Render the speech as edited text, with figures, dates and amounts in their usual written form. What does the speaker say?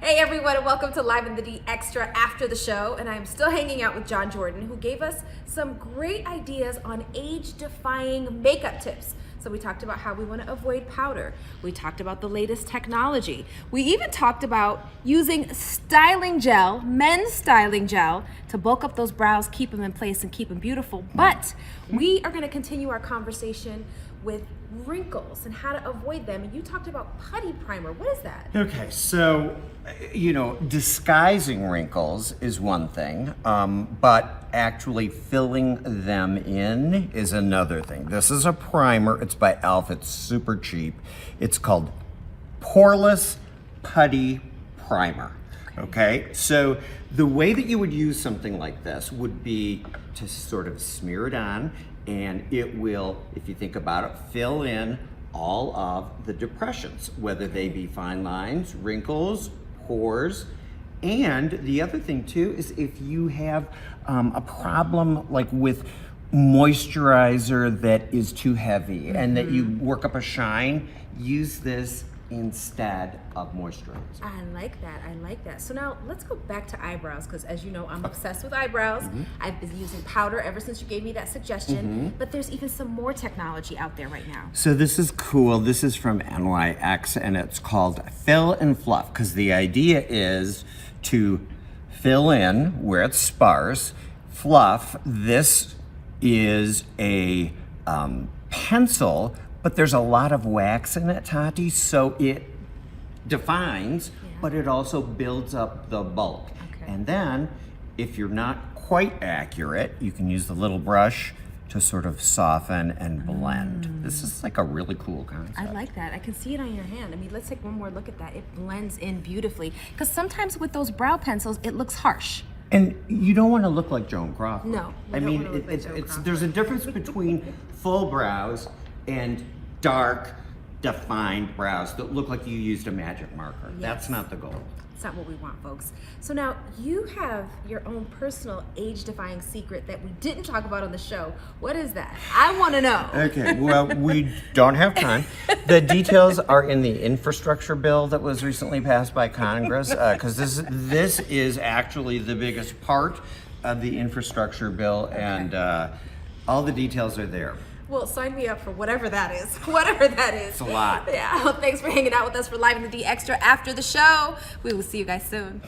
Hey everyone, and welcome to Live in the D Extra after the show. And I'm still hanging out with Jon Jordan, who gave us some great ideas on age-defying makeup tips. So we talked about how we want to avoid powder. We talked about the latest technology. We even talked about using styling gel, men's styling gel, to bulk up those brows, keep them in place, and keep them beautiful. But we are going to continue our conversation with wrinkles and how to avoid them. And you talked about putty primer. What is that? Okay, so, disguising wrinkles is one thing, but actually filling them in is another thing. This is a primer. It's by e.l.f. It's super cheap. It's called Poreless Putty Primer. Okay, so the way that you would use something like this would be to sort of smear it on, and it will, if you think about it, fill in all of the depressions, whether they be fine lines, wrinkles, pores. And the other thing too is if you have a problem like with moisturizer that is too heavy and that you work up a shine, use this instead of moisturizer. I like that. So now let's go back to eyebrows, because as you know, I'm obsessed with eyebrows. I've been using powder ever since you gave me that suggestion, but there's even some more technology out there right now. So this is cool. This is from NYX and it's called Fill and Fluff, because the idea is to fill in where it's sparse, fluff. This is a pencil, but there's a lot of wax in it, Tati, so it defines, but it also builds up the bulk. Okay. And then, if you're not quite accurate, you can use the little brush to sort of soften and blend. This is like a really cool concept. I like that. I can see it on your hand. I mean, let's take one more look at that. It blends in beautifully. Because sometimes with those brow pencils, it looks harsh. And you don't want to look like Joan Crawford. No, I mean, there's a difference between full brows and dark, defined brows that look like you used a magic marker. Yes. That's not the goal. It's not what we want, folks. So now you have your own personal age-defying secret that we didn't talk about on the show. What is that? I want to know. Okay, well, we don't have time. The details are in the infrastructure bill that was recently passed by Congress, because this is actually the biggest part of the infrastructure bill, and all the details are there. Well, sign me up for whatever that is. Whatever that is. It's a lot. Yeah. Well, thanks for hanging out with us for Live in the D Extra after the show. We will see you guys soon.